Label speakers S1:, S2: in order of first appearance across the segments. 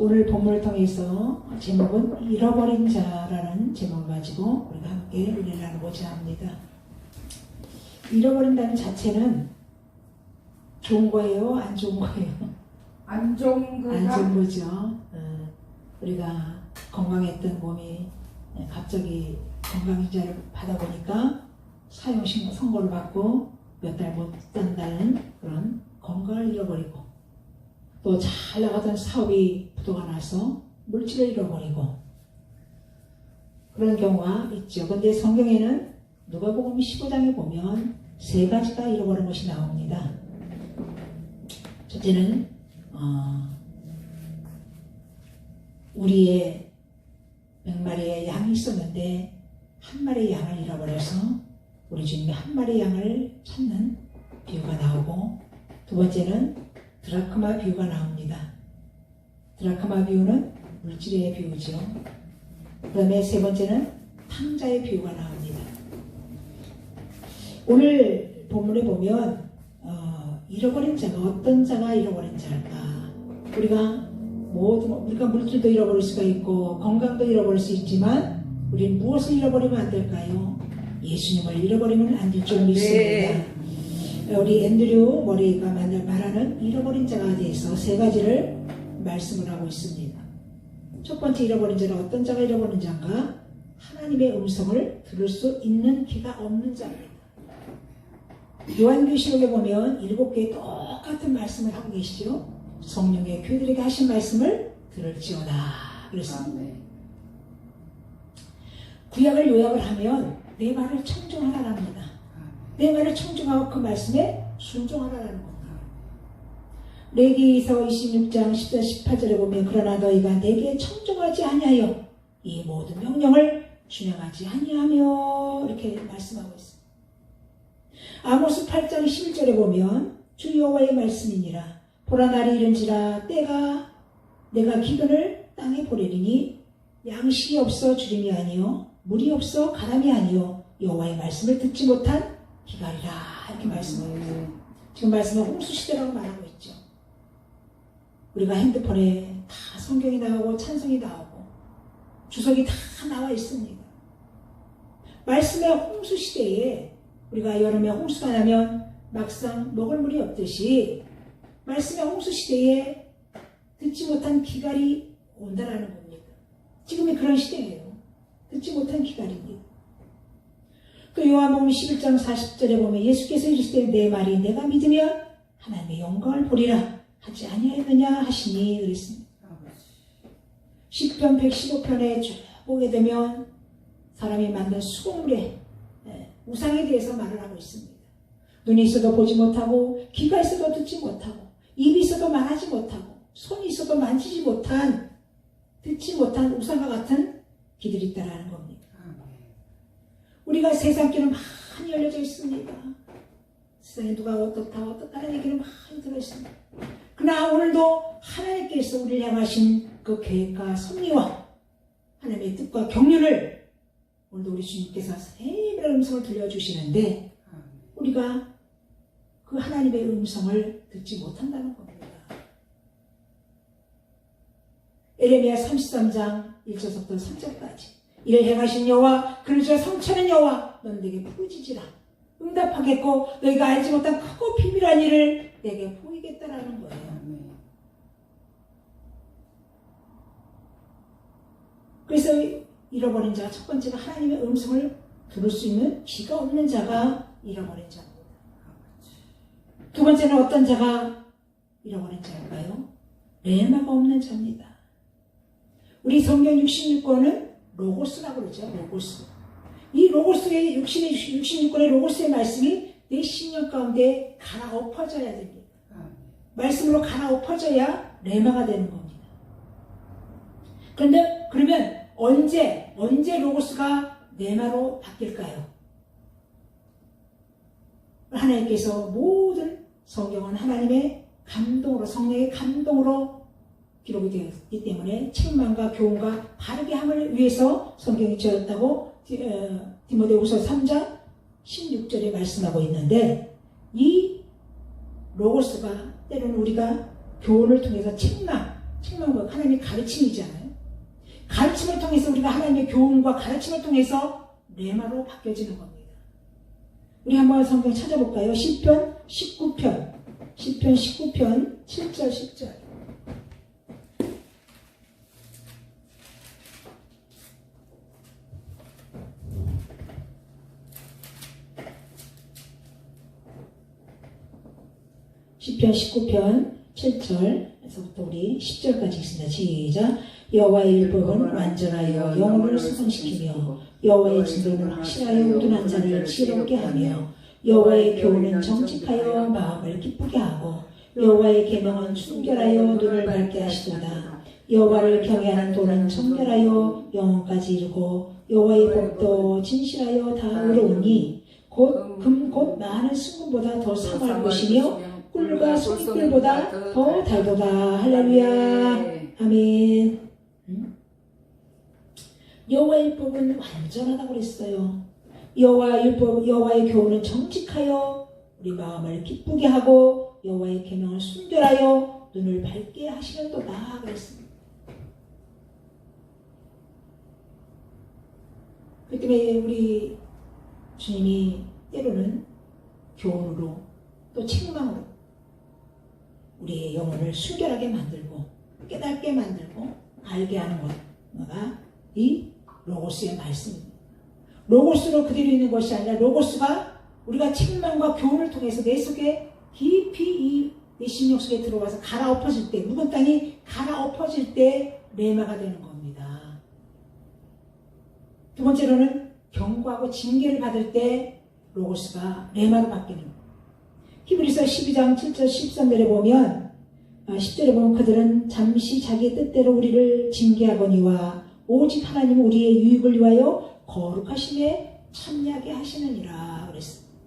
S1: 오늘 본문을 통해서 제목은 잃어버린 자라는 제목을 가지고 우리가 함께 은혜를 나누고자 합니다. 잃어버린다는 자체는 좋은 거예요? 안 좋은 거예요?
S2: 안 좋은 거가?
S1: 안 좋은 거죠. 우리가 건강했던 몸이 갑자기 건강인자를 받아보니까 사형신 선고를 받고 몇 달 못 산다는 그런 건강을 잃어버리고, 또 잘 나가던 사업이 부도가 나서 물질을 잃어버리고, 그런 경우가 있죠. 근데 성경에는 누가복음 15장에 보면 세 가지가 잃어버린 것이 나옵니다. 첫째는 우리의 100마리의 양이 있었는데 한 마리의 양을 잃어버려서 우리 주님이 한 마리의 양을 찾는 비유가 나오고, 두 번째는 드라크마 비유가 나옵니다. 드라크마 비유는 물질의 비유죠. 그 다음에 세 번째는 탕자의 비유가 나옵니다. 오늘 본문에 보면 잃어버린 자가 어떤 자가 잃어버린 자일까? 우리가 물질도 잃어버릴 수가 있고 건강도 잃어버릴 수 있지만 우리는 무엇을 잃어버리면 안 될까요? 예수님을 잃어버리면 안 될 줄 믿습니다. 우리 앤드류 머리가 말하는 잃어버린 자가 대해서 세 가지를 말씀을 하고 있습니다. 첫 번째 잃어버린 자는 어떤 자가 잃어버린 자인가? 하나님의 음성을 들을 수 있는 귀가 없는 자입니다. 요한계시록에 보면 7개의 똑같은 말씀을 하고 계시죠. 성령의 교회들에게 하신 말씀을 들을지어다 그랬습니다. 구약을 요약을 하면 내 말을 청종하라랍니다. 내 말을 청종하고 그 말씀에 순종하라는 겁니다. 레위기서 26장 14, 18절에 보면 그러나 너희가 내게 청종하지 아니하여 이 모든 명령을 준행하지 아니하며 이렇게 말씀하고 있습니다. 아모스 8장 11절에 보면 주 여호와의 말씀이니라. 보라 날이 이른지라 때가 내가 기근을 땅에 보내리니 양식이 없어 주림이 아니요 물이 없어 가람이 아니요 여호와의 말씀을 듣지 못한 기갈이라 이렇게 말씀하고 있어요. 지금 말씀은 홍수시대라고 말하고 있죠. 우리가 핸드폰에 다 성경이 나오고 찬송이 나오고 주석이 다 나와 있습니다. 말씀의 홍수시대에 우리가 여름에 홍수가 나면 막상 먹을 물이 없듯이 말씀의 홍수시대에 듣지 못한 기갈이 온다라는 겁니다. 지금이 그런 시대예요. 듣지 못한 기갈입니다. 또 요한복음 11장 40절에 보면 예수께서 이르시되 내 말이 내가 믿으면 하나님의 영광을 보리라 하지 아니하였느냐 하시니 그랬습니다. 시편 115편에 쭉 보게 되면 사람이 만든 수공물의 우상에 대해서 말을 하고 있습니다. 눈이 있어도 보지 못하고 귀가 있어도 듣지 못하고 입이 있어도 말하지 못하고 손이 있어도 만지지 못한 듣지 못한 우상과 같은 기들이 있다라는 겁니다. 우리가 세상길은 많이 열려져 있습니다. 세상에 누가 어떻다는 얘기를 많이 들어있습니다. 그러나 오늘도 하나님께서 우리를 향하신 그 계획과 섭리와 하나님의 뜻과 경륜을 오늘도 우리 주님께서 세밀한 음성을 들려주시는데 우리가 그 하나님의 음성을 듣지 못한다는 겁니다. 에레미야 33장 1절부터 3절까지 이를 행하신 여호와 그를 저 성찬한 여호와 넌 내게 부르짖으라 응답하겠고 너희가 알지 못한 크고 비밀한 일을 내게 보이겠다라는 거예요. 그래서 잃어버린 자 첫 번째가 하나님의 음성을 들을 수 있는 귀가 없는 자가 잃어버린 자입니다. 두 번째는 어떤 자가 잃어버린 자일까요? 레마가 없는 자입니다. 우리 성경 66권은 로고스라고 그러죠. 로고스. 이 로고스의 66권의 로고스의 말씀이 내 심령 가운데 갈아엎어져야 됩니다. 말씀으로 갈아엎어져야 레마가 되는 겁니다. 그런데 그러면 언제 로고스가 레마로 바뀔까요? 하나님께서 모든 성경은 하나님의 감동으로 성령의 감동으로 기록이 되었기 때문에 책망과 교훈과 바르게 함을 위해서 성경이 지었다고 디모데후서 3장 16절에 말씀하고 있는데 이 로고스가 때로는 우리가 교훈을 통해서 책망 책망과 하나님의 가르침이잖아요. 가르침을 통해서 우리가 하나님의 교훈과 가르침을 통해서 레마로 바뀌어지는 겁니다. 우리 한번 성경 찾아볼까요? 시편 19편 7절 10절. 시편 19편 7절에서부터 우리 10절까지 있습니다. 시작. 여호와의 율법은 완전하여 영혼을 수상시키며 여호와의 진도는 확실하여 우둔한 자를 지혜롭게 하며 여호와의 교훈은 정직하여 마음을 기쁘게 하고 여호와의 계명은 순결하여 눈을 밝게 하시도다. 여호와를 경외하는 도는 정결하여 영혼까지 이르고 여호와의 법도 진실하여 다 의로우니 곧 금 곧 많은 순금보다 더 사모할 것이며 꿀과 송이꿀보다 더 달도다. 할렐루야. 아멘. 여호와의 율법은 완전하다고 그랬어요. 여호와의 교훈은 정직하여 우리 마음을 기쁘게 하고 여호와의 계명을 순결하여 눈을 밝게 하시는도다 그랬습니다. 그 때문에 우리 주님이 때로는 교훈으로 또 책망으로 우리의 영혼을 순결하게 만들고 깨닫게 만들고 알게 하는 것가 이 로고스의 말씀입니다. 로고스로 그대로 있는 것이 아니라 로고스가 우리가 책망과 교훈을 통해서 내 속에 깊이 내 심령 속에 들어와서 갈아엎어질 때, 묵은 땅이 갈아엎어질 때 레마가 되는 겁니다. 두 번째로는 경고하고 징계를 받을 때 로고스가 레마로 바뀌는 겁니다. 히브리서 12장 7절 13절에 보면 10절에 보면 그들은 잠시 자기 뜻대로 우리를 징계하거니와 오직 하나님은 우리의 유익을 위하여 거룩하심에 참여하게 하시느니라 그랬습니다.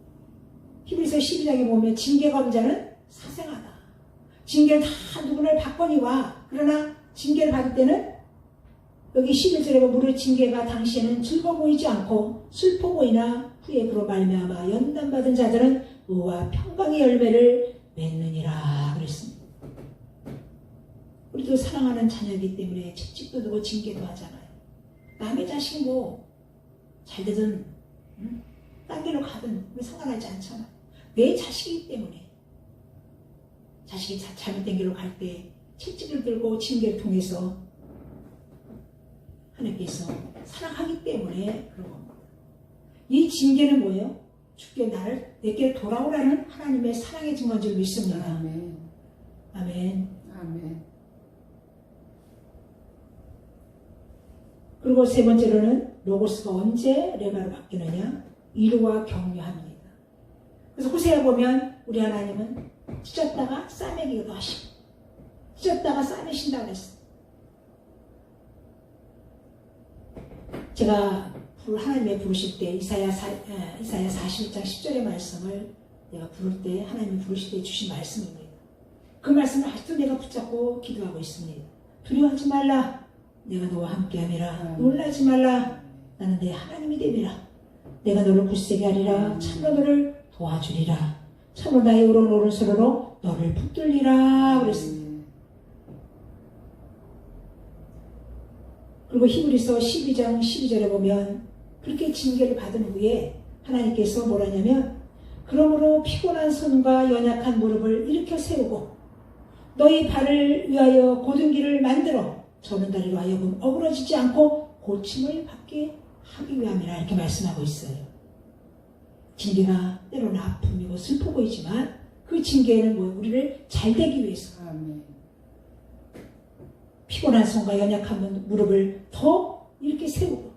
S1: 히브리서 12장에 보면 징계가 온 자는 사생하다. 징계를 다 누구를 받거니와 그러나 징계를 받을 때는 여기 11절에 보면 우리 징계가 당시에는 즐거워 보이지 않고 슬퍼 보이나 후에 그로 말미암아 연단받은 자들은 의와 평강의 열매를 맺느니라 그랬습니다. 우리도 사랑하는 자녀이기 때문에 채찍도 두고 징계도 하잖아요. 남의 자식이 뭐 잘되든 딴 길로 가든 상관하지 않잖아. 내 자식이기 때문에 자식이 잘못된 길로 갈 때 채찍을 들고 징계를 통해서 하나님께서 사랑하기 때문에 그런 겁니다. 이 징계는 뭐예요? 주께 내게 돌아오라는 하나님의 사랑의 증거인 줄 믿습니다.
S2: 아멘.
S1: 아멘.
S2: 아멘.
S1: 그리고 세 번째로는 로고스가 언제 레마로 바뀌느냐? 이루와 격려합니다. 그래서 호세아 보면 우리 하나님은 찢었다가 싸매기도 하시고 찢었다가 싸매신다고 했어요. 제가 하나님의 부르실 때 이사야 41장 10절의 말씀을 내가 부를 때 하나님이 부르실 때 주신 말씀입니다. 그 말씀을 아직도 내가 붙잡고 기도하고 있습니다. 두려워하지 말라. 내가 너와 함께함이라. 놀라지 말라. 나는 내 하나님이 됨이라. 내가 너를 굳세게 하리라. 참으로 너를 도와주리라. 참으로 나의 의로운 오른손으로 너를 붙들리라 그랬습니다. 그리고 히브리서 12장 12절에 보면 그렇게 징계를 받은 후에 하나님께서 뭐라냐면 그러므로 피곤한 손과 연약한 무릎을 일으켜 세우고 너희 발을 위하여 곧은 길을 만들어 저는 다리로 하여금 어그러지지 않고 고침을 받게 하기 위함이라 이렇게 말씀하고 있어요. 징계가 때로는 아픔이고 슬퍼 보이지만 그 징계는 뭐 우리를 잘되기 위해서 피곤한 손과 연약한 무릎을 더 이렇게 세우고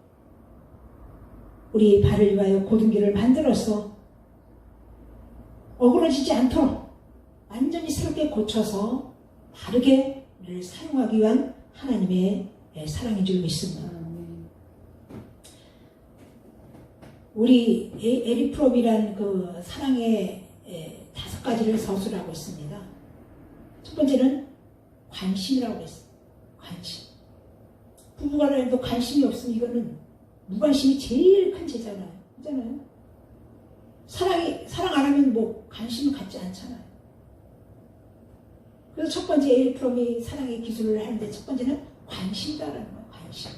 S1: 우리 발을 위하여 곧은 길을 만들어서 어그러지지 않도록 완전히 새롭게 고쳐서 바르게 우리를 사용하기 위한 하나님의 사랑인 줄 믿습니다. 우리 에릭 프롬이란 그 사랑의 5가지를 서술하고 있습니다. 첫 번째는 관심이라고 그랬어요. 관심. 부부간에도 관심이 없으면 이거는 무관심이 제일 큰 죄잖아요. 그렇잖아요. 사랑 안 하면 뭐 관심을 갖지 않잖아요. 그래서 첫 번째 에릭 프롬이 사랑의 기술을 하는데 첫 번째는 관심다라는 거예요. 관심.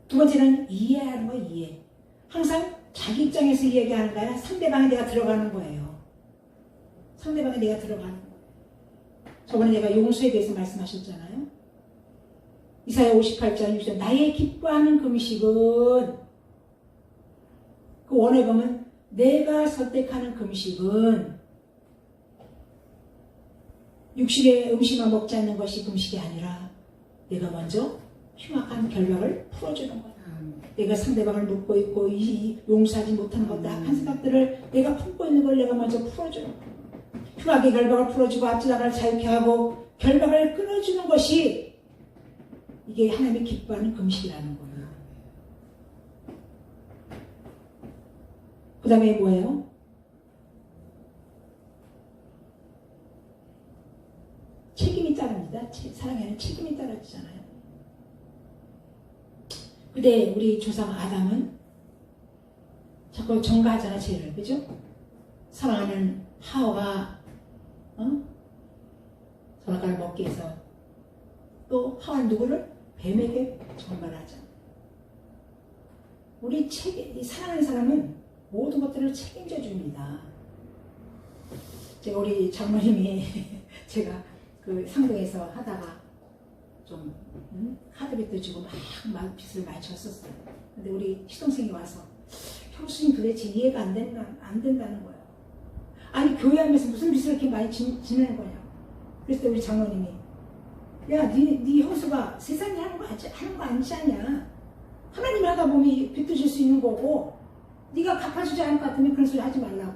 S1: 두 번째는 이해하는 거예요. 이해. 항상 자기 입장에서 이야기하는 거야. 상대방에 내가 들어가는 거예요. 상대방에 내가 들어가는 거예요. 저번에 내가 용서에 대해서 말씀하셨잖아요. 이사야 58장 6절 나의 기뻐하는 금식은 그 원어에 보면 내가 선택하는 금식은 육신의 음식만 먹지 않는 것이 금식이 아니라 내가 먼저 흉악한 결박을 풀어주는 거야. 내가 상대방을 묻고 있고 용서하지 못하는 것들 악한 생각들을 내가 품고 있는 걸 내가 먼저 풀어주는 거야. 흉악의 결박을 풀어주고 앞지나갈 자유케 하고 결박을 끊어주는 것이 이게 하나님이 기뻐하는 금식이라는 거예요. 그 다음에 뭐예요? 책임이 따릅니다. 사랑에는 책임이 따라지잖아요. 근데 우리 조상 아담은 자꾸 전가하잖아, 죄를. 그죠? 사랑하는 하와가 선악과를 먹게 해서 또 하와는 누구를? 뱀에게 전가하잖아. 우리 사랑하는 사람은 모든 것들을 책임져 줍니다. 제가 우리 장모님이 제가 그 상동에서 하다가 좀 카드빚도 주고 막 빚을 많이 졌었어요. 근데 우리 시동생이 와서 형수님 도대체 이해가 안 된다는 거예요. 아니 교회 하면서 무슨 빚을 이렇게 많이 지내는 거냐. 그랬을 때 우리 장모님이 야, 네 형수가 세상에 하는 거 아니지 않냐. 하나님이 하다 보면 빚도 줄 수 있는 거고 네가 갚아주지 않을 것 같으면 그런 소리 하지 말라고.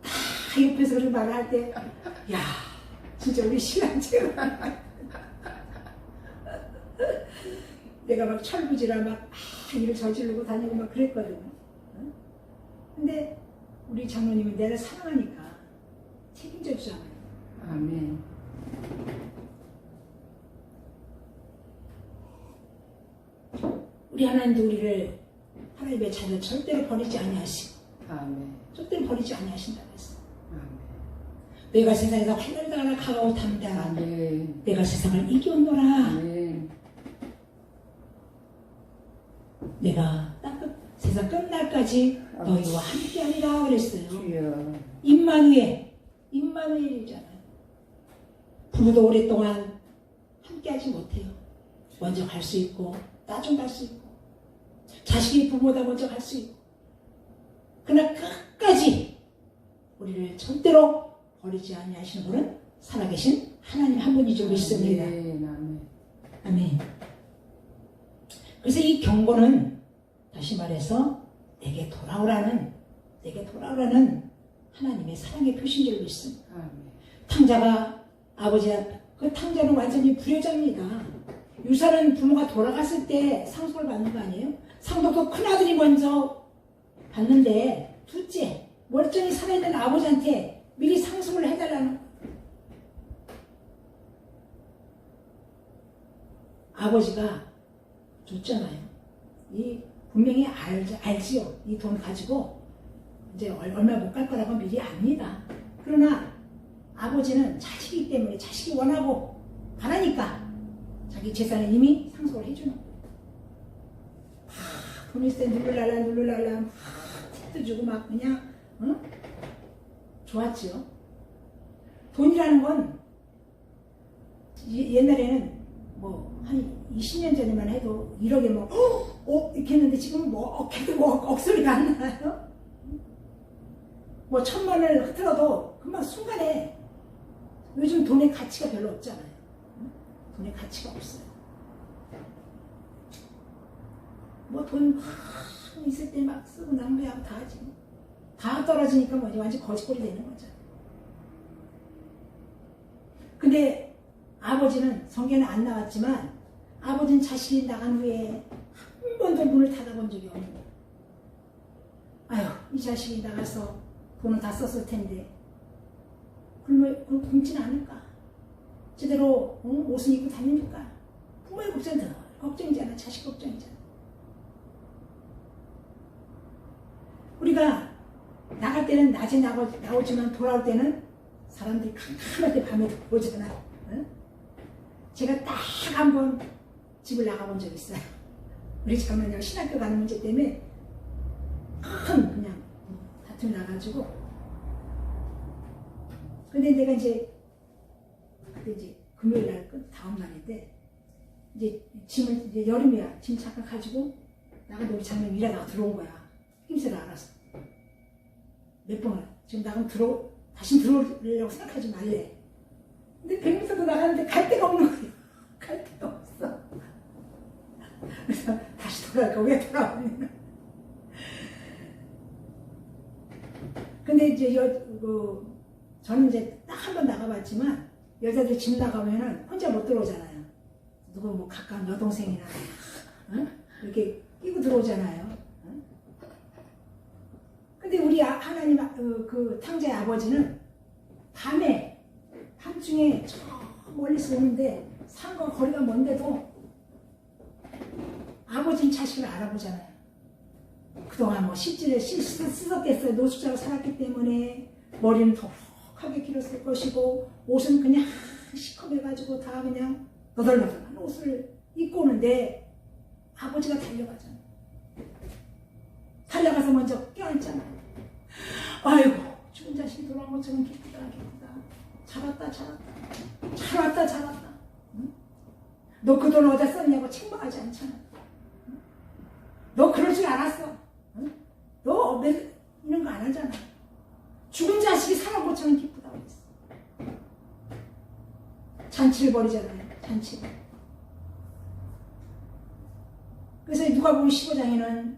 S1: 다 옆에서 그런 말을 할 때 야 진짜 우리 신랑제가 내가 막 철부지라 막 일을 저지르고 다니고 막 그랬거든요. 근데 우리 장로님은 내가 사랑하니까 책임져 주잖아요.
S2: 아멘.
S1: 우리 하나님도 우리를 하나님의 자녀 절대로 버리지 아니하시고
S2: 아멘.
S1: 절대로 버리지 아니하신다고 했어.
S2: 아멘.
S1: 내가 세상에서 환난당하나 가까웠답니다.
S2: 아멘.
S1: 내가 세상을 이겨온노라.
S2: 아멘.
S1: 내가 세상 끝날까지 너희와 함께하리라 그랬어요.
S2: 주여.
S1: 임마누엘이잖아요. 부부도 오랫동안 함께하지 못해요. 먼저 갈 수 있고 나중 갈 수 있고 자식이 부부보다 먼저 갈 수 있고 그러나 끝까지 우리를 절대로 버리지 아니하시는 분은 살아계신 하나님 한 분이죠. 믿습니다.
S2: 아멘.
S1: 아멘. 그래서 이 경고는 다시 말해서 내게 돌아오라는 하나님의 사랑의 표시인 줄 믿습니다.
S2: 아멘.
S1: 탕자가 그 탕자는 완전히 불효자입니다. 유사는 부모가 돌아갔을 때 상속을 받는 거 아니에요? 상속도 큰아들이 먼저 받는데 둘째 멀쩡히 살아있는 아버지한테 미리 상속을 해달라는 아버지가 줬잖아요. 분명히 알지요. 이 돈 가지고 이제 얼마 못 갈 거라고 미리 압니다. 그러나 아버지는 자식이기 때문에 자식이 원하고 바라니까 자기 재산을 이미 상속을 해주는 거예요. 돈 있을 때 누르랄라 막 팁도 주고 막 그냥 좋았지요. 돈이라는 건 옛날에는 뭐 한 20년 전에만 해도 1억에 뭐 이렇게 했는데 지금 뭐 억소리가 안 나요. 뭐 1,000만원을 흐트러도 금방 순간에 요즘 돈의 가치가 별로 없잖아요. 돈의 가치가 없어요. 뭐 돈 있을 때 막 쓰고 낭비하고 다 하지. 다 떨어지니까 뭐 완전 거지꼴이 되는 거죠. 근데 아버지는 성경에 안 나왔지만 아버지는 자식이 나간 후에 한 번도 문을 닫아본 적이 없는 거예요. 아유, 이 자식이 나가서 돈을 다 썼을 텐데 그럼 굶지는 않을까? 제대로 옷은 입고 다니니까 부모의 걱정이잖아. 자식 걱정이잖아. 우리가 나갈 때는 낮에 나오지만 돌아올 때는 사람들이 캄캄할 때 밤에 오잖아. 응? 제가 딱 한 번 집을 나가본 적 있어요. 우리 장모님과 신학교 가는 문제 때문에 큰 그냥 다툼이 나가지고. 근데 내가 이제 그때 이제 금요일 날 다음 날인데 이제 짐을 이제 여름이야 짐 잠깐 가지고 나가는데 우리 장모님 일하다가 들어온 거야. 힘세를 알아서 몇 번을 지금 나가면 다시 들어오려고 생각하지 말래. 근데 100m도 나가는데 갈 데가 없는 거야. 갈 데가 없어. 그래서 다시 돌아갈까? 왜 돌아오냐. 근데 이제 저는 이제 딱 한 번 나가봤지만 여자들 집 나가면은 혼자 못 들어오잖아요. 누구 뭐 가까운 여동생이나 응? 이렇게 끼고 들어오잖아요. 응? 근데 우리 하나님 그 탕자의 아버지는 밤중에 저 멀리서 오는데 산과 거리가 먼데도 아버지는 자식을 알아보잖아요. 그동안 뭐 실질에 씻었겠어요. 노숙자로 살았기 때문에 머리는 더욱하게 길었을 것이고 옷은 그냥 시커매가지고 다 그냥 너덜너덜한 옷을 입고 오는데 아버지가 달려가잖아요. 달려가서 먼저 껴안잖아요. 아이고 죽은 자식이 돌아온 것처럼 기쁘다. 잘 왔다. 응? 너 그 돈 어디다 썼냐고 책망하지 않잖아. 응? 너 그럴 줄 알았어. 응? 너 이런 거 안 하잖아. 죽은 자식이 살아온 것처럼 기쁘다고 했어. 잔치를 벌이잖아요. 잔치를. 그래서 누가복음 15장에는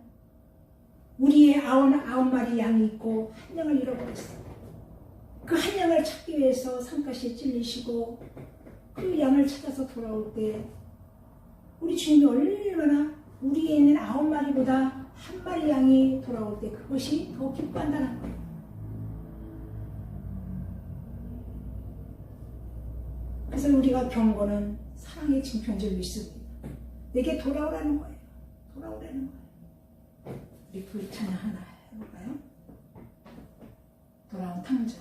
S1: 우리의 아홉 마리 양이 있고 한 양을 잃어버렸어. 그 한 양을 찾기 위해서 산가시에 찔리시고 그 양을 찾아서 돌아올 때 우리 주님이 얼마나 우리에는 9마리보다 한 마리 양이 돌아올 때 그것이 더 기뻐한다는 거예요. 그래서 우리가 경고는 사랑의 징표인줄 믿습니다. 내게 돌아오라는 거예요. 돌아오라는 거예요. 우리 불 찬양 하나 해볼까요? 돌아온 탕자.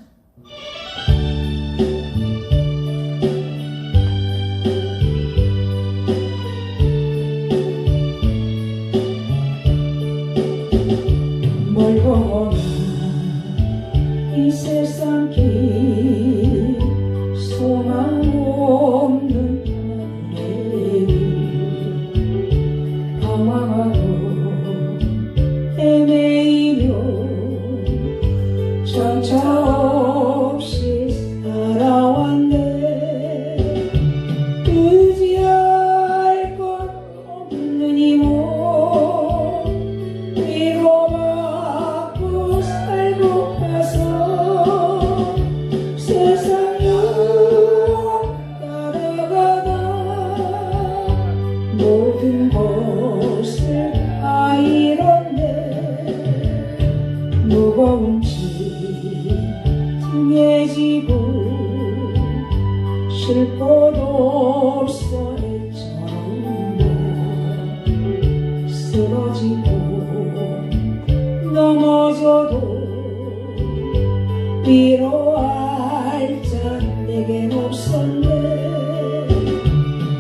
S1: 멀고 이 세상 길 소망 없는 나에게 방황하고 헤매이며 점차 없이 살아왔네. 의지할 것 없는 이 몸 위로받고 살고 가서 세상 유혹 따라가다 모든 것을 다 잃었네. 무거운 등에 지고 쉴 곳 없어 애처럼도 쓰러지고 넘어져도 위로할 자 내겐 없었네.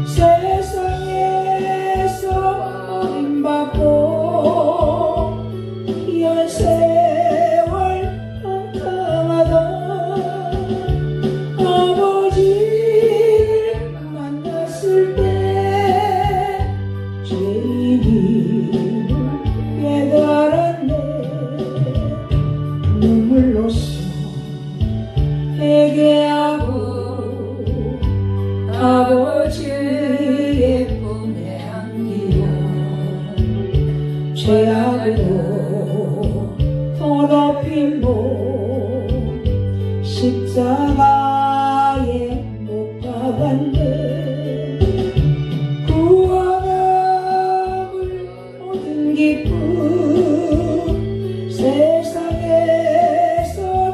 S1: 세상에서 버림받고 연세 아버지의 품에 안기어 죄악으로 더럽힌 몸 십자가에 못 박았네. 구원함을 얻은 기쁨 세상에서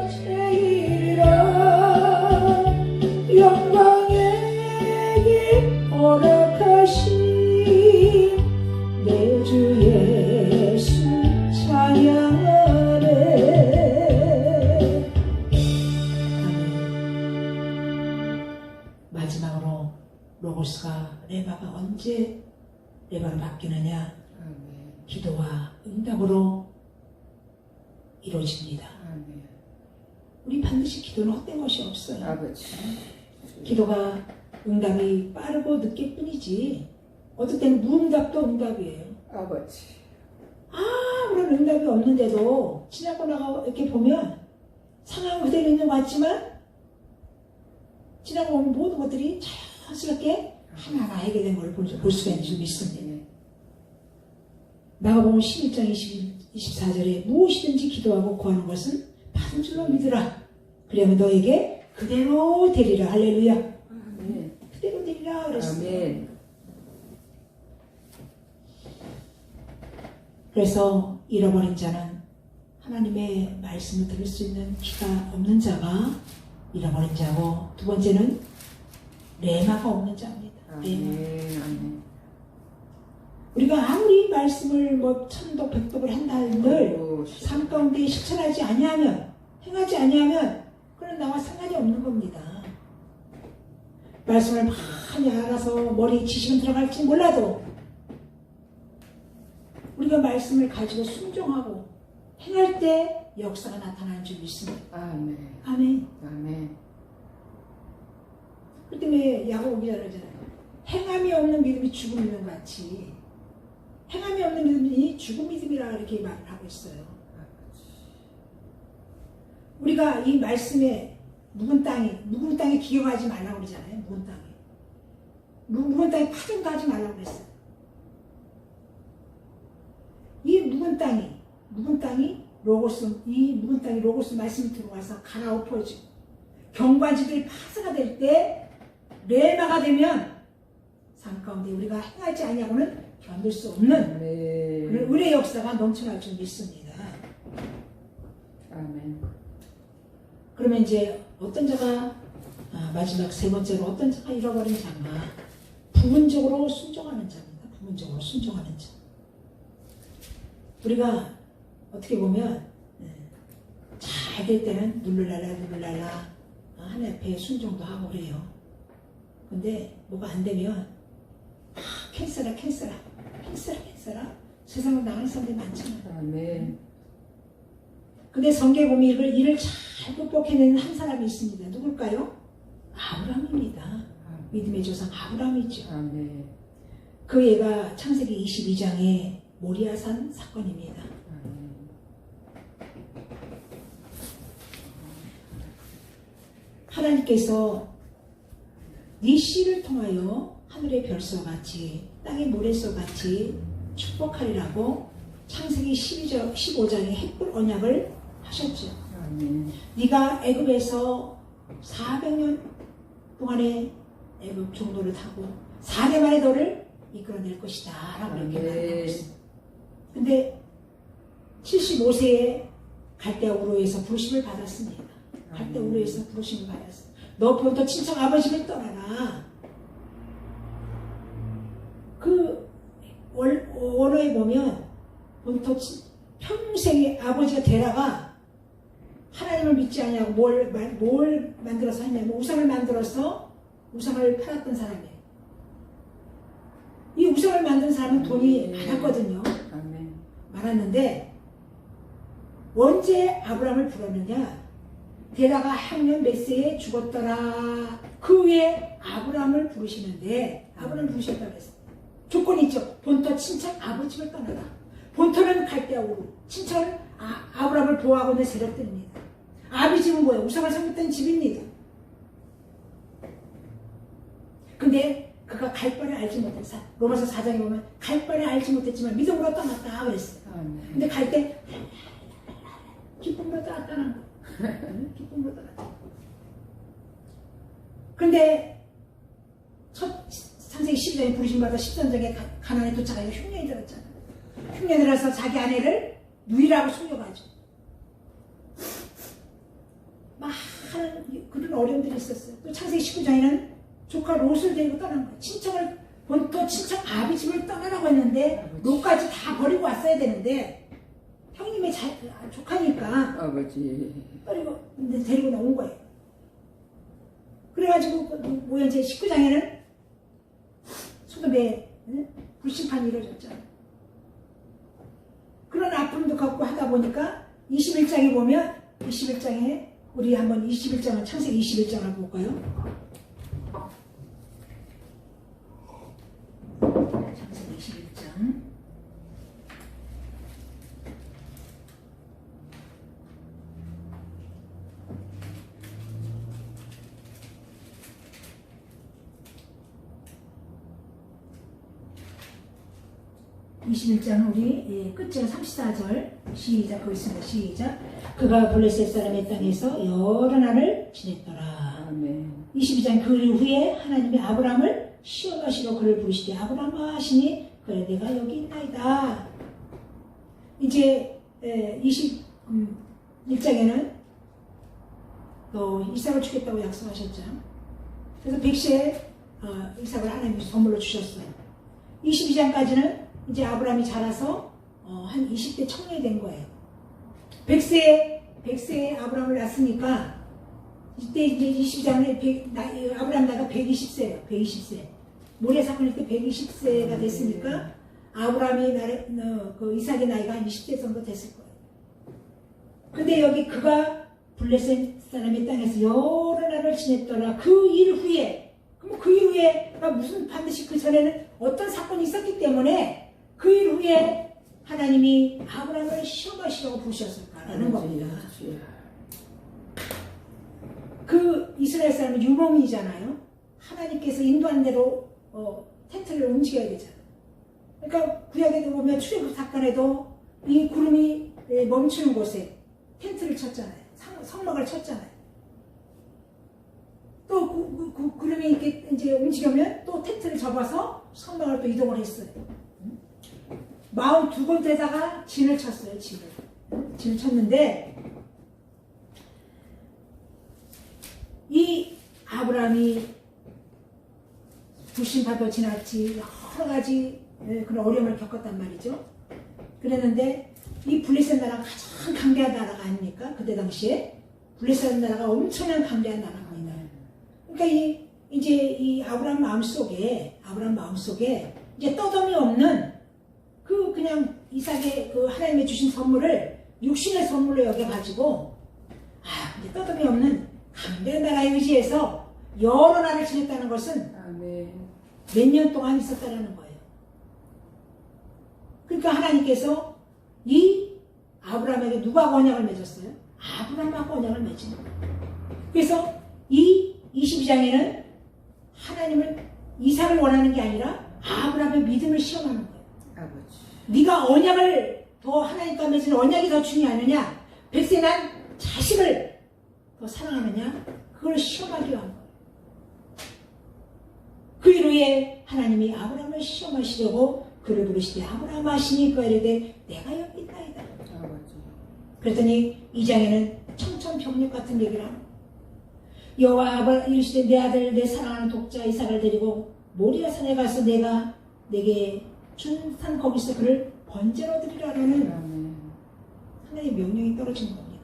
S1: 제일이라 영광의 길 허락하신 내 주 예수 찬양하네. 아멘. 참으로 로고스가 레마가 언제 레마로 바뀌느냐?
S2: 아멘.
S1: 기도와 응답으로 이루어집니다.
S2: 아멘.
S1: 우리 반드시 기도는 헛된 것이 없어요.
S2: 아버지.
S1: 기도가 응답이 빠르고 늦게 뿐이지 어떨 때는 무응답도 응답이에요.
S2: 아버지.
S1: 아무런 응답이 없는데도 지나고 나가 이렇게 보면 상황 그대로 있는 것 같지만 지나고 보면 모든 것들이 자연스럽게 하나하나 해결된 걸 볼 수가 있는 줄 믿습니다.
S2: 네.
S1: 마가복음 11장 24절에 무엇이든지 기도하고 구하는 것은 받은 줄로 믿으라. 그러면 너에게 그대로 되리라. 할렐루야.
S2: 아멘.
S1: 그대로 되리라 그랬습니다.
S2: 아멘.
S1: 그래서 잃어버린 자는 하나님의 말씀을 들을 수 있는 귀가 없는 자가 잃어버린 자고, 두 번째는 레마가 없는 자입니다. 레마.
S2: 아멘. 아멘.
S1: 우리가 아무리 말씀을 뭐 천독 백독을 한다 한들
S2: 아이고,
S1: 삶 가운데 실천하지 아니하면, 행하지 아니하면 그건 나와 상관이 없는 겁니다. 말씀을 많이 알아서 머리에 지식은 들어갈지 몰라도 우리가 말씀을 가지고 순종하고 행할 때 역사가 나타나는 줄 믿습니다.
S2: 아멘.
S1: 아멘.
S2: 아멘.
S1: 그 때문에 야고보 기자가 그러잖아요. 행함이 없는 믿음이 죽은 믿음 같이, 행함이 없는 믿음이 죽은 믿음이라 이렇게 말을 하고 있어요. 우리가 이 말씀에 묵은 땅에 기여하지 말라고 그러잖아요. 묵은 땅에. 묵은 땅에 파전도 하지 말라고 그랬어요. 이 묵은 땅이 로고스 말씀이 들어와서 갈아엎어지고 경관지들이 파사가 될 때, 레마가 되면 삶 가운데 우리가 행하지 아니하고는 견딜 수 없는
S2: 아멘.
S1: 은혜의 역사가 넘쳐날 줄 믿습니다.
S2: 아멘.
S1: 그러면 이제 어떤 자가, 마지막 세 번째로 어떤 자가 잃어버린 자가 부분적으로 순종하는 자입니다. 부분적으로 순종하는 자. 우리가 어떻게 보면 잘 될 때는 누를랄라 하나님 앞에 순종도 하고 그래요. 근데 뭐가 안 되면 캔슬아 세상으로 나가는 사람들이 많잖아요.
S2: 아멘.
S1: 근데 성경에 보면 일을 잘 극복해내는 한 사람이 있습니다. 누굴까요? 아브라함입니다. 믿음의 조상 아브라함이죠.
S2: 아멘.
S1: 그 예가 창세기 22장의 모리아산 사건입니다.
S2: 아멘.
S1: 하나님께서 네 씨를 통하여 하늘의 별서같이 땅의 모래서같이 축복하리라고 창세기 15장의 햇불 언약을 하셨죠.
S2: 아멘.
S1: 네가 애굽에서 400년 동안의 애굽 종로를 타고 4대 만에 너를 이끌어낼 것이다 라고 이렇게 말하고 있습니다. 근데 75세에 갈대아 우르에서 부르심을 받았습니다. 갈대아 우르에서 부르심을 받았습니다. 너 본토 친척 아버지를 떠나라. 그 원어에 보면 본토 평생의 아버지가 되라가 하나님을 믿지 않냐고 뭘 만들어서 했냐면 우상을 만들어서 우상을 팔았던 사람이에요. 이 우상을 만든 사람은 돈이 많았거든요.
S2: 아멘.
S1: 많았는데 언제 아브라함을 부르느냐? 데라가 학년 몇 세에 죽었더라. 그 후에 아브라함을 부르시는데, 아브라함을 부르셨다고 했어요. 조건이 있죠. 본토 친척 아버지를 떠나라. 본토는 갈대아 우르, 친척은 아브라함을 보호하고 있는 세력들입니다. 아비 집은 뭐예요? 우상을 섬겼던 집입니다. 근데 그가 갈 바를 알지 못했어. 로마서 4장에 보면 갈 바를 알지 못했지만 믿음으로 떠났다 그랬어요.
S2: 아멘.
S1: 근데 갈 때 기쁨으로 떠났다는 거. 기쁨으로 떠났다. 근데 첫 창세기 12장에 부르심받아 13장에 가나안에 도착하니까 흉년이 들었잖아. 흉년이 들어서 자기 아내를 누이라고 속여가지고 막 하는 그런 어려움들이 있었어요. 또 창세기 19장에는 조카 롯을 데리고 떠난 거예요. 본토 친척 아비 집을 떠나라고 했는데 롯까지 다 버리고 왔어야 되는데 형님의 그, 조카니까 데리고 나온 거예요. 그래가지고 뭐야 이제 19장에는 소돔의 불심판이 이루어졌잖아. 그런 아픔도 겪고 하다 보니까 21장에 보면 21장에 우리 한번 21장을 창세기 21장을 볼까요? 창세기 21장 21장은 우리 끝장 34절 시작 보겠습니다. 시작. 그가 블레셋 사람의 땅에서 여러 날을 지냈더라.
S2: 아멘.
S1: 22장 그 후에 하나님이 아브라함을 시험하시고 그를 부르시되 아브라함아 하시니 그래 내가 여기 있나이다. 이제 21장에는 또 이삭을 주겠다고 약속하셨죠. 그래서 백시에 이삭을 하나님이 선물로 주셨어요. 22장까지는 이제 아브라함이 자라서 한 20대 청년이 된 거예요. 100세에 아브라함을 낳았으니까 이때 이제 22장에 아브라함 나이가 120세예요. 120세. 모래 사건일 때 120세가 됐으니까 아브라함이 그 이삭의 나이가 한 20세 정도 됐을 거예요. 근데 여기 그가 블레셋 사람의 땅에서 여러 날을 지냈더라. 그 일 후에, 그럼 그 일 후에가 무슨 반드시 그 전에는 어떤 사건이 있었기 때문에 그 일 후에 하나님이 아브라함을 시험하시려고 부르셨을까라는 겁니다. 그 이스라엘 사람은 유목민이잖아요. 하나님께서 인도한 대로 텐트를 움직여야 되잖아요. 그러니까 구약에도 보면 출애굽 사건에도 이 구름이 멈추는 곳에 텐트를 쳤잖아요. 성막을 쳤잖아요. 또 그 구름이 이렇게 이제 움직이면 또 텐트를 접어서 성막을 또 이동을 했어요. 42군데다가 진을 쳤어요. 진을 쳤는데 이 아브라함이 불신파도 지났지 여러 가지 그런 어려움을 겪었단 말이죠. 그랬는데 이 블레셋 나라가 가장 강대한 나라가 아닙니까? 그때 당시에 블레셋 나라가 엄청난 강대한 나라입니다. 그러니까 이제 이 아브라함 마음속에 이제 떠덤이 없는 그냥 이삭의 그 하나님의 주신 선물을 육신의 선물로 여겨가지고 이제 떠덤이 없는 강대한 나라에 의지해서 여러 날을 지냈다는 것은 몇 년 동안 있었다는 거예요. 그러니까 하나님께서 이 아브라함에게 누가 언약을 맺었어요? 아브라함하고 언약을 맺은 거예요. 그래서 이 22장에는 하나님을 이삭을 원하는 게 아니라 아브라함의 믿음을 시험하는 거예요.
S2: 아버지.
S1: 네가 언약을 더 하나님과 맺은 언약이 더 중요하느냐, 백세 난 자식을 더 사랑하느냐, 그걸 시험하기 위한 거예요. 그 이후에 하나님이 아브라함을 시험하시려고 그를 부르시되 아브라함 하시니까 이르되 내가 여기 있나이다. 그랬더니 2장에는 청천벽력 같은 얘기를 합니다. 여호와 이르시되 내 아들 내 사랑하는 독자 이삭을 데리고 모리아 산에 가서 내가 내게 준 산 거기서 그를 번제로 드리라는 하나님의 명령이 떨어지는 겁니다.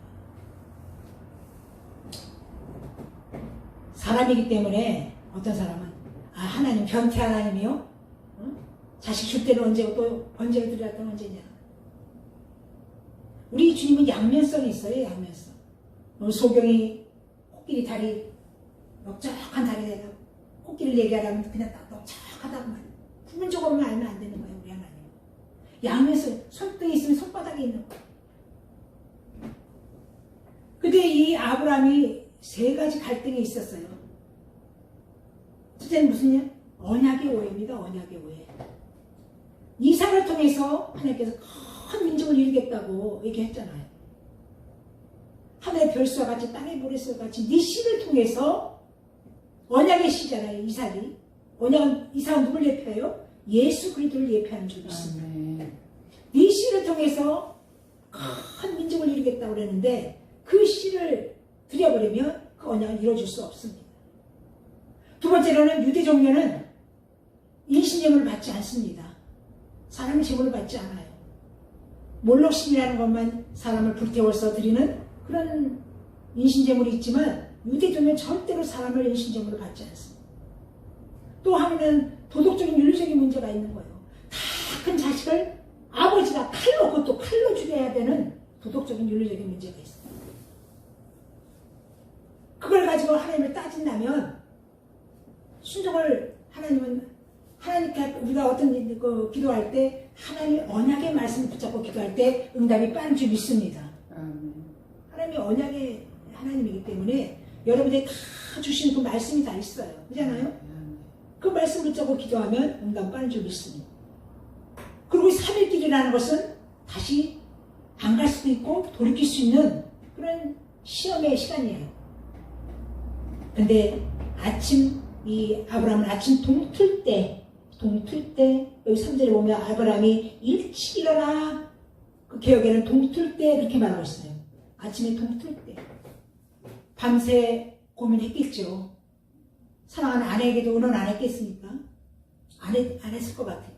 S1: 사람이기 때문에 어떤 사람은 하나님 변태 하나님이요? 자식 줄 때는 언제고 또 번제로 드리라 때는 언제냐? 우리 주님은 양면성이 있어요. 양면성. 소경이 코끼리 다리 넓적한 다리에다 코끼리를 얘기하려면 그냥 딱 넓적하다고 말이에요. 부분 조금만 알면 안 되는 거예요. 우리 하나님. 양면성. 손등이 있으면 손바닥에 있는 거예요. 근데 이 아브라함이 세 가지 갈등이 있었어요. 첫째는 무슨요? 언약의 오해입니다. 언약의 오해. 이삭을 통해서 하나님께서 큰 민족을 이루겠다고 얘기했잖아요. 하늘의 별수와 같이 땅의 모래수와 같이 네 씨를 통해서 언약의 씨잖아요. 이삭이. 이삭은 누굴 예표해요? 예수 그리스도를 예표하는 줄 믿습니다. 네 씨를 통해서 큰 민족을 이루겠다고 그랬는데 그 씨를 드려버리면 그 언약을 이루어질 수 없습니다. 두 번째로는 유대 종교는 인신제물을 받지 않습니다. 사람의 제물을 받지 않아요. 몰록신이라는 것만 사람을 불태워서 드리는 그런 인신제물이 있지만 유대교는 절대로 사람을 일신정으로 받지 않습니다. 또 하나는 도덕적인 윤리적인 문제가 있는 거예요. 다 큰 자식을 아버지가 칼로, 그것도 칼로 죽여야 되는 도덕적인 윤리적인 문제가 있어요. 그걸 가지고 하나님을 따진다면 순종을 하나님께 우리가 어떤 기도할 때 하나님의 언약의 말씀을 붙잡고 기도할 때 응답이 빠른 줄 믿습니다. 하나님이 언약의 하나님이기 때문에 여러분들이 다 주시는 그 말씀이 다 있어요. 그렇잖아요? 그 말씀 붙잡고 기도하면 응답 빠른 줄 믿습니다. 그리고 3일길이라는 것은 다시 안 갈 수도 있고 돌이킬 수 있는 그런 시험의 시간이에요. 근데 이 아브라함은 아침 동틀 때 여기 3절에 보면 아브라함이 일찍 일어나 그 개혁에는 동틀 때 그렇게 말하고 있어요. 아침에 동틀 때 밤새 고민했겠죠. 사랑하는 아내에게도 의논 안 했겠습니까? 안 했을 것 같아요.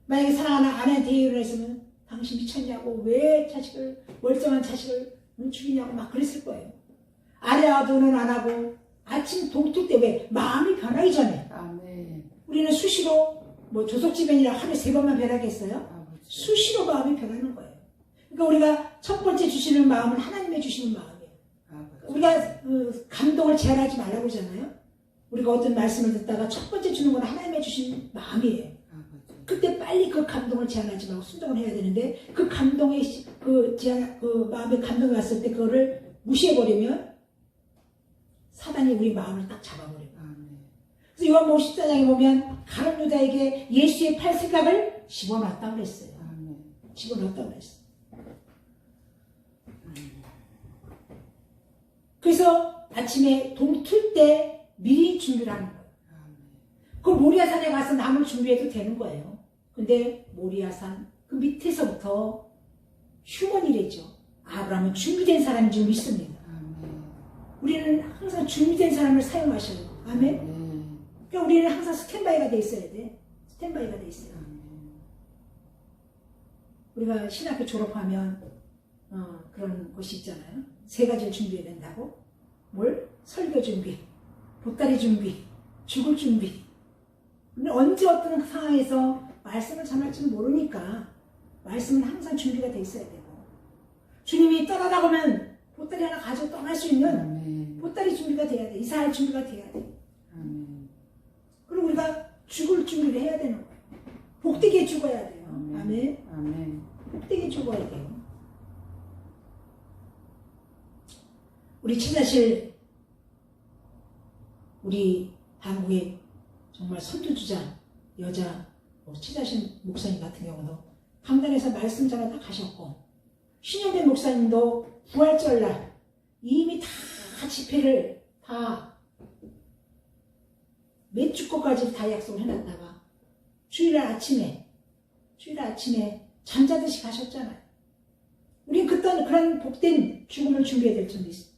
S1: 만약에 사랑하는 아내한테 일어났으면 당신 미쳤냐고, 왜 멀쩡한 자식을 죽이냐고 막 그랬을 거예요. 아내와도 의논 안 하고 아침 동틀 때 왜 마음이 변하기 전에 우리는 수시로 조석지변이라 하루에 3번만 변하겠어요? 수시로 마음이 변하는 거예요. 그러니까 우리가 첫 번째 주시는 마음은 하나님의 주시는 마음이에요. 우리가 감동을 제한하지 말라고 그러잖아요. 우리가 어떤 말씀을 듣다가 첫 번째 주는 건 하나님의 주신 마음이에요. 그때 빨리 그 감동을 제한하지 말고 순종을 해야 되는데 그 감동의 마음의 감동이 왔을 때 그거를 무시해버리면 사단이 우리 마음을 딱 잡아버려요. 그래서 요한복음 14장에 보면 가룟 유다에게 예수의 팔색각을 집어넣었다고 그랬어요. 집어넣었다고 그랬어요. 그래서 아침에 동틀 때 미리 준비를 하는 거예요. 그 모리아산에 가서 나물 준비해도 되는 거예요. 근데 모리아산 그 밑에서부터 휴먼이랬죠. 아브라함은 준비된 사람인 줄 믿습니다. 우리는 항상 준비된 사람을 사용하셔요. 아멘. 그러니까 우리는 항상 스탠바이가 돼 있어야 돼. 스탠바이가 돼 있어요. 우리가 신학교 졸업하면 그런 것이 있잖아요. 3가지를 준비해야 된다고. 뭘? 설교 준비, 보따리 준비, 죽을 준비. 근데 언제 어떤 상황에서 말씀을 전할지는 모르니까 말씀은 항상 준비가 돼 있어야 되고, 주님이 떠나다보면 보따리 하나 가지고 떠날 수 있는 보따리 준비가 돼야 돼. 이사할 준비가 돼야 돼. 그리고 우리가 죽을 준비를 해야 되는 거예요. 복되게 죽어야 돼요. 아멘. 복되게 죽어야 돼요. 우리 친자실, 우리 한국의 정말 선두주자 여자 친자실 목사님 같은 경우도 강단에서 말씀 전하다 가셨고, 신영된 목사님도 부활절날 이미 다 집회를 다 몇 주거까지 다 약속을 해놨다가 주일날 아침에 잠자듯이 가셨잖아요. 우린 그때는 그런 복된 죽음을 준비해야 될 줄도 있어요.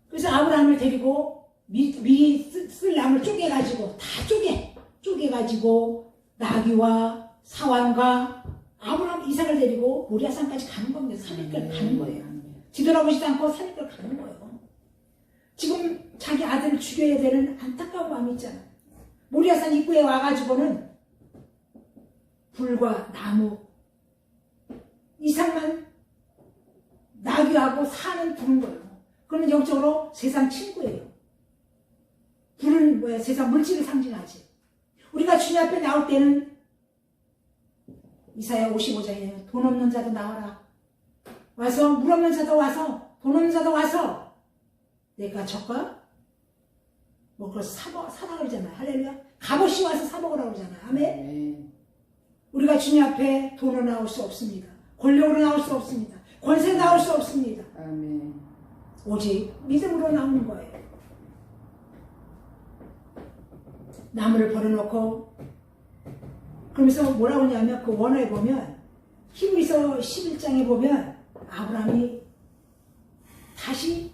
S1: 그래서 아브라함을 데리고 미리 쓸 나무를 쪼개가지고 다 쪼개가지고 나귀와 사환과 아브라함 이삭을 데리고 모리아산까지 가는 겁니다. 3일까지 가는 거예요. 뒤돌아보지도 않고 3일까지 가는 거예요. 지금 자기 아들을 죽여야 되는 안타까운 마음이 있잖아요. 모리아산 입구에 와가지고는 불과 나무 이삭만 나귀하고 산은 부는 거예요. 그러면 영적으로 세상 친구예요. 불은 세상 물질을 상징하지. 우리가 주님 앞에 나올 때는 이사야 55장에 돈 없는 자도 나와라. 와서 물 없는 자도 와서 돈 없는 자도 와서 내가 젖과 그걸 사다 그러잖아요. 할렐루야. 값없이 와서 사 먹으라고 그러잖아요. 아멘. 우리가 주님 앞에 돈으로 나올 수 없습니다. 권력으로 나올 수 없습니다. 권세로 나올 수 없습니다.
S2: 아멘.
S1: 오직 믿음으로 나오는 거예요. 나무를 버려놓고, 그러면서 뭐라고 하냐면 그 원어에 보면 히브리서 11장에 보면 아브라함이 다시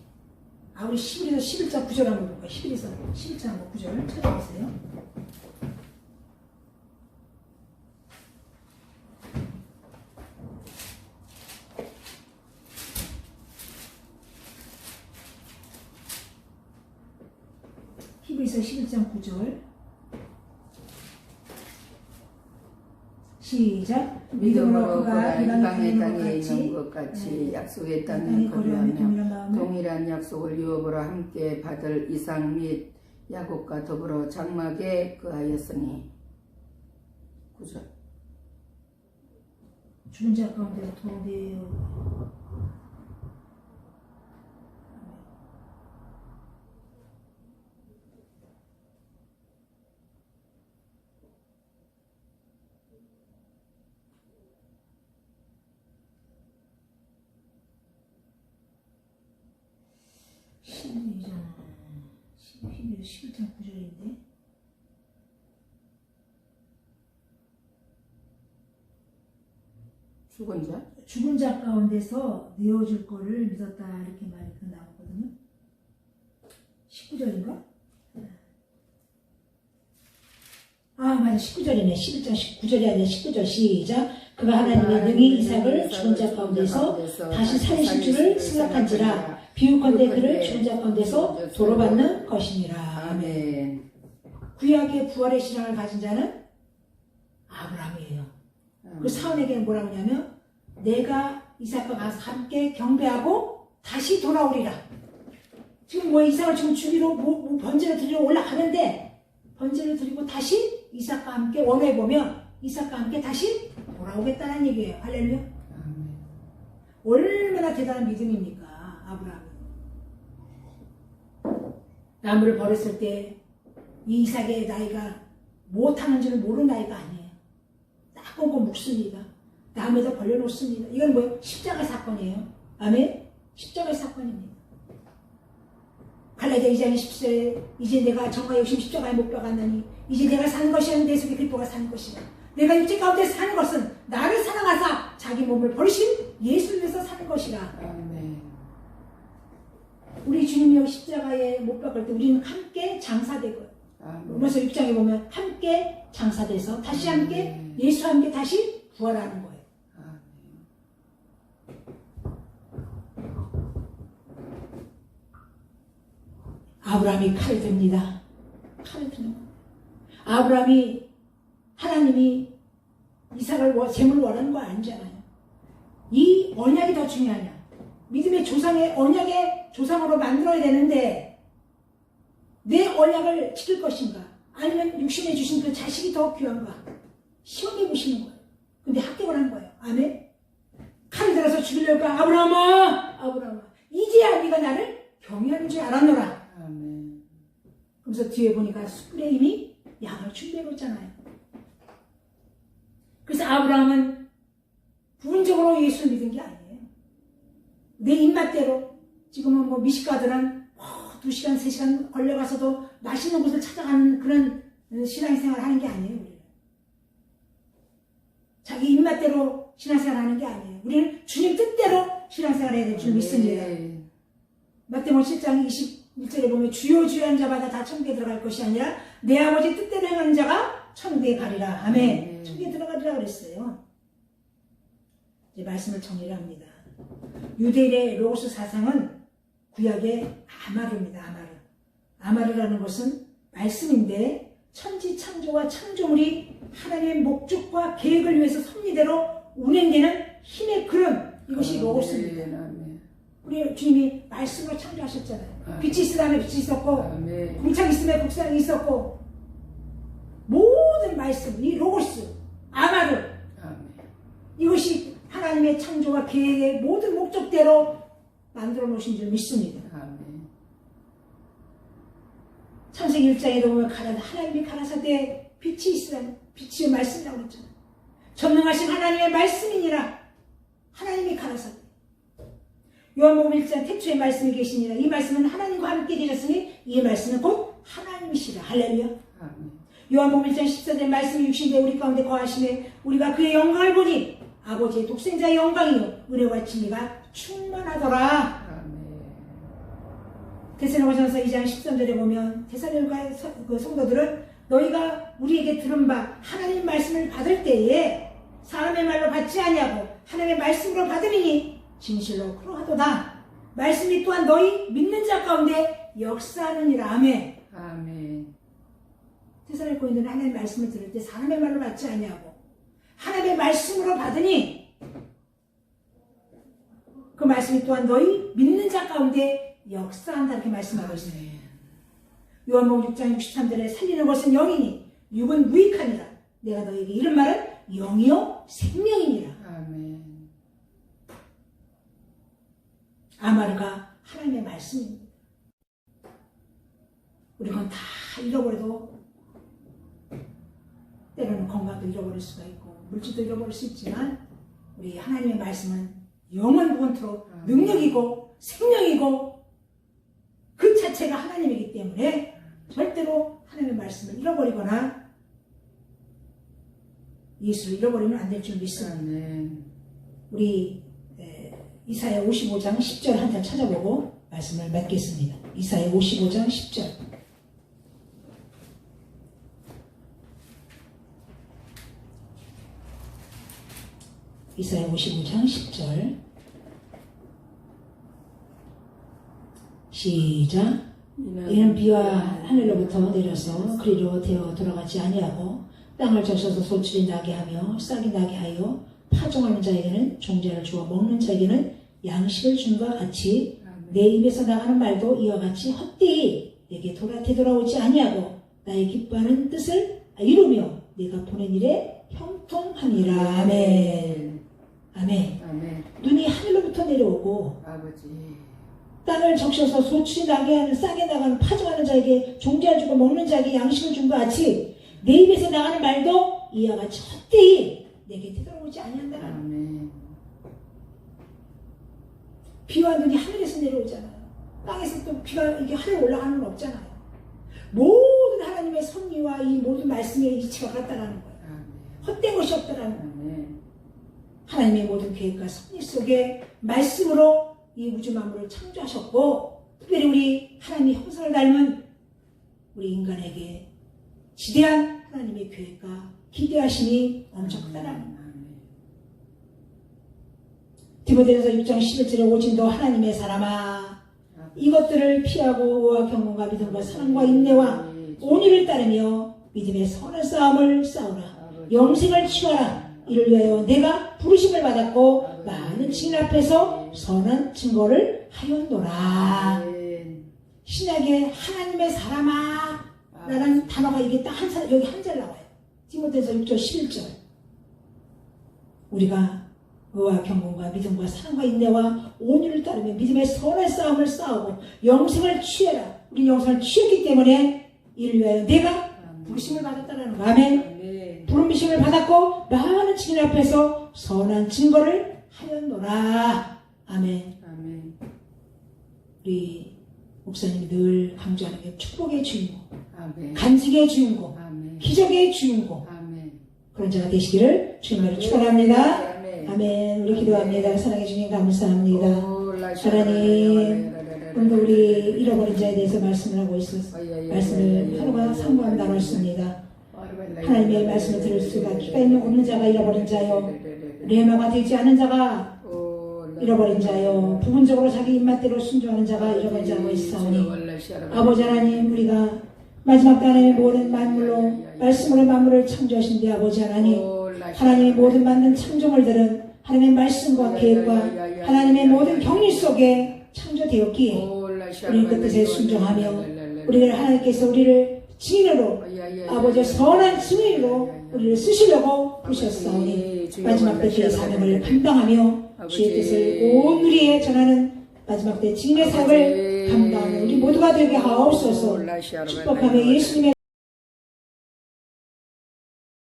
S1: 우리 히브리서 11장 9절 한번 볼까요? 히브리서 11장 9절 찾아보세요. 히브리서 11장 9절 시작.
S2: 믿음으로 그가 이방의 땅에 있는
S1: 같이
S2: 것 같이 약속의 땅에
S1: 땅에 거류하며
S2: 거류하며
S1: 동일한 마음을
S2: 동일한 약속을 유업으로 함께 받을 이삭 및 야곱과 더불어 장막에 거하였으니. 9절.
S1: 죽은 자 가운데 도되어 히브리서 11장 9절인데 죽은 자 가운데서 내어줄 거를 믿었다 이렇게 말이 나오거든요. 19절인가? 아 맞아 19절이네. 11장 19절이 아니라 19절 시작. 그가 하나님의 능히 이삭을 죽은 자 가운데서 다시 살리실 줄을 생각한지라 비유컨대 그를 죽은 자 가운데서 도로 받는 것이니라.
S2: 아멘.
S1: 구약의 부활의 신앙을 가진 자는 아브라함이에요. 그 사원에게 뭐라고 하냐면 내가 이삭과 가서 함께 경배하고 다시 돌아오리라. 지금 뭐 이삭을 지금 죽이러 뭐 번제를 드리러 올라가는데 번제를 드리고 다시 이삭과 함께 원해보면 이삭과 함께 다시 돌아오겠다는 얘기예요. 할렐루야. 얼마나 대단한 믿음입니까 아브라함이. 나무를 버렸을 때 이 이삭의 나이가 못하는 줄을 모르는 나이가 아니에요. 딱 보고 묵습니다. 나무에다 벌려놓습니다. 이건 뭐예요? 십자가 사건이에요. 아멘? 십자가의 사건입니다. 갈라디아 2장 10절에 이제 내가 정과 욕심 십자가에 못 박았느니 이제 내가 사는 것이 아닌 내 속에 그리스도가 사는 것이라. 내가 육체 가운데 사는 것은 나를 사랑하사 자기 몸을 버리신 예수를 위해서 사는 것이라.
S2: 아멘.
S1: 우리 주님이 십자가에 못 박을 때 우리는 함께 장사되고요. 로마서 6장에 보면 함께 장사돼서 다시 함께 예수와 함께 다시 부활하는 거예요. 아브라함이 칼을 듭니다. 칼을 드는 거예요. 아브라함이 하나님이 이삭을 제물을 원하는 거 아니잖아요. 이 언약이 더 중요하냐. 믿음의 조상의 언약의 조상으로 만들어야 되는데 내 언약을 지킬 것인가 아니면 육신에 주신 그 자식이 더 귀한가 시험해 보시는 거예요. 근데 합격을 한 거예요. 아멘. 칼을 들어서 죽이려고 아브라함아 이제야 네가 나를 경외하는 줄 알았노라.
S2: 아멘.
S1: 그래서 뒤에 보니까 숯불에 이미 양을 준비해 놓잖아요. 그래서 아브라함은 부분적으로 예수를 믿은 게 아니에요. 내 입맛대로 지금은 뭐 미식가들은 2시간, 3시간 걸려가서도 맛있는 곳을 찾아가는 그런 신앙생활을 하는 게 아니에요. 우리는. 자기 입맛대로 신앙생활을 하는 게 아니에요. 우리는 주님 뜻대로 신앙생활을 해야 될 줄 믿습니다. 마태복음 7장 21절에 보면 주요 주요한 자마다 다 천국에 들어갈 것이 아니라 내 아버지 뜻대로 행하는 자가 천국에 가리라. 아멘. 천국에 들어가리라 그랬어요. 이제 말씀을 정리를 합니다. 유대인의 로고스 사상은 구약의 아마르입니다. 아마르라는 것은 말씀인데 천지 창조와 창조물이 하나님의 목적과 계획을 위해서 섭리대로 운행되는 힘의 그런 이것이 로고스입니다. 우리 주님이 말씀으로 창조하셨잖아요. 빛이 있으라면 빛이 있었고 궁창이 있으면 국상이 있었고 모든 말씀, 이 로고스, 아마르 이것이 하나님의 창조와 계획의 모든 목적대로 만들어 놓으신 줄 믿습니다. 창세기 1장에도 보면 하나님이 가라사대 빛이 있으라면 빛이 말씀이라고 그랬잖아요. 전능하신 하나님의 말씀이니라. 하나님이 가라사대. 요한복음 1장 태초에 말씀이 계시니라. 이 말씀은 하나님과 함께 계셨으니 이 말씀은 곧 하나님이시라. 할렐루야. 요한복음 1장 14절 말씀이 육신되 우리 가운데 거하시매 우리가 그의 영광을 보니 아버지의 독생자의 영광이요 은혜와 진리가 충만하더라. 데살로니가전서 2장 13절에 보면 데살로니가 그 성도들은 너희가 우리에게 들은 바 하나님 말씀을 받을 때에 사람의 말로 받지 아니하고 하나님의 말씀으로 받으리니 진실로 그러하도다. 말씀이 또한 너희 믿는 자 가운데 역사하느니라. 아멘.
S2: 아멘.
S1: 데살로니가인들은 하나님의 말씀을 들을 때 사람의 말로 받지 아니하고 하나님의 말씀으로 받으니 그 말씀이 또한 너희 믿는 자 가운데 역사한다 이렇게 말씀하고 있습니다. 요한복음 6장 63절에 살리는 것은 영이니 육은 무익하니라. 내가 너희에게 이런 말은 영이요 생명이니라.
S2: 아멘.
S1: 아마르가 하나님의 말씀입니다. 우리가 다 잃어버려도 때로는 건강도 잃어버릴 수가 있고 물질도 잃어버릴 수 있지만 우리 하나님의 말씀은 영원 무건토록 능력이고 생명이고 그 자체가 하나님이기 때문에 절대로 하나님의 말씀을 잃어버리거나 예수를 잃어버리면 안 될 줄 믿습니다.
S2: 아멘.
S1: 우리 이사야 55장 10절 한 장 찾아보고 말씀을 맺겠습니다. 이사야 55장 10절. 이사야 55장 10절. 시작. 이는 비와 하늘로부터 내려서 그리로 되어 돌아가지 아니하고 땅을 적셔서 소출이 나게 하며 싹이 나게 하여 파종하는 자에게는 종자를 주어 먹는 자에게는 양식을 준과 같이 내 입에서 나가는 말도 이와 같이 헛되이 내게 되돌아오지 아니하고 나의 기뻐하는 뜻을 이루며 내가 보낸 일에 형통하니라. 아멘. 아멘.
S2: 아멘.
S1: 눈이 하늘로부터 내려오고
S2: 아버지.
S1: 땅을 적셔서 소출이 나게 하는 싹이 나가는 파종하는 자에게 종자를 주고 먹는 자에게 양식을 준 것 같이 내 입에서 나가는 말도 이와 같이 헛되이 내게 되돌아오지 아니한다는.
S2: 아멘.
S1: 비와 눈이 하늘에서 내려오잖아요. 땅에서 또 비가 이게 하늘에 올라가는 건 없잖아요. 모든 하나님의 섭리와 이 모든 말씀의 이치가 같다라는 거예요.
S2: 아멘.
S1: 헛된 것이 없다라는 거예요.
S2: 아멘.
S1: 하나님의 모든 계획과 섭리 속에 말씀으로 이 우주 만물을 창조하셨고 특별히 우리 하나님의 형상을 닮은 우리 인간에게 지대한 하나님의 계획과 기대하심이 엄청 크다라는 거예요. 디모데전서 6장 11절에 오직 너 하나님의 사람아 이것들을 피하고 의와 경건과 믿음과 사랑과 인내와 온유를 따르며 믿음의 선한 싸움을 싸우라. 영생을 취하라. 이를 위하여 내가 부르심을 받았고 많은 증인 앞에서 선한 증거를 하였노라. 신약에 하나님의 사람아 라는 단어가 이게 딱 여기 한 절 나와요. 디모데전서 6장 11절. 우리가 의와 경건과 믿음과 사랑과 인내와 온유를 따르며 믿음의 선한 싸움을 싸우고 영생을 취해라. 우리 영생을 취했기 때문에 이를 위하여 내가 부르심을 받았다는 거. 아멘. 부르심을 받았고 많은 증인 앞에서 선한 증거를 하였노라. 아멘.
S2: 아멘.
S1: 우리 목사님이 늘 강조하는 게 축복의 주인공,
S2: 아멘.
S1: 간직의 주인공,
S2: 아멘.
S1: 기적의 주인공,
S2: 아멘.
S1: 그런 자가 되시기를 주님으로 축원합니다.
S2: 아멘.
S1: 아멘. 우리 기도합니다. 사랑해 주님 감사합니다.
S2: 하나님.
S1: 오늘도 우리 잃어버린 자에 대해서 말씀을 하고 있어서 말씀을 하루가 3번 나눴습니다. 하나님의 말씀을 들을 수가 기가 있는 없는 자가 잃어버린 자요, 레마가 되지 않은 자가 잃어버린 자요, 부분적으로 자기 입맛대로 순종하는 자가 잃어버린 자고 있사오니 아버지 하나님, 우리가 마지막 때의 모든 만물로 말씀으로 만물을 창조하신 데 아버지 하나님, 하나님의 모든 만든 창조물들은 하나님의 말씀과 계획과 하나님의 모든 경리 속에 창조되었기에 우리는 그 뜻에 순종하며 우리를 하나님께서 우리를 증인으로 아버지의 선한 증인으로 우리를 쓰시려고 부르셨사오니 마지막 때 주의 사명을 감당하며 주의 뜻을 온 우리에 전하는 마지막 때 증인의 사역을 감당하는 우리 모두가 되게 하옵소서. 축복하며 예수님의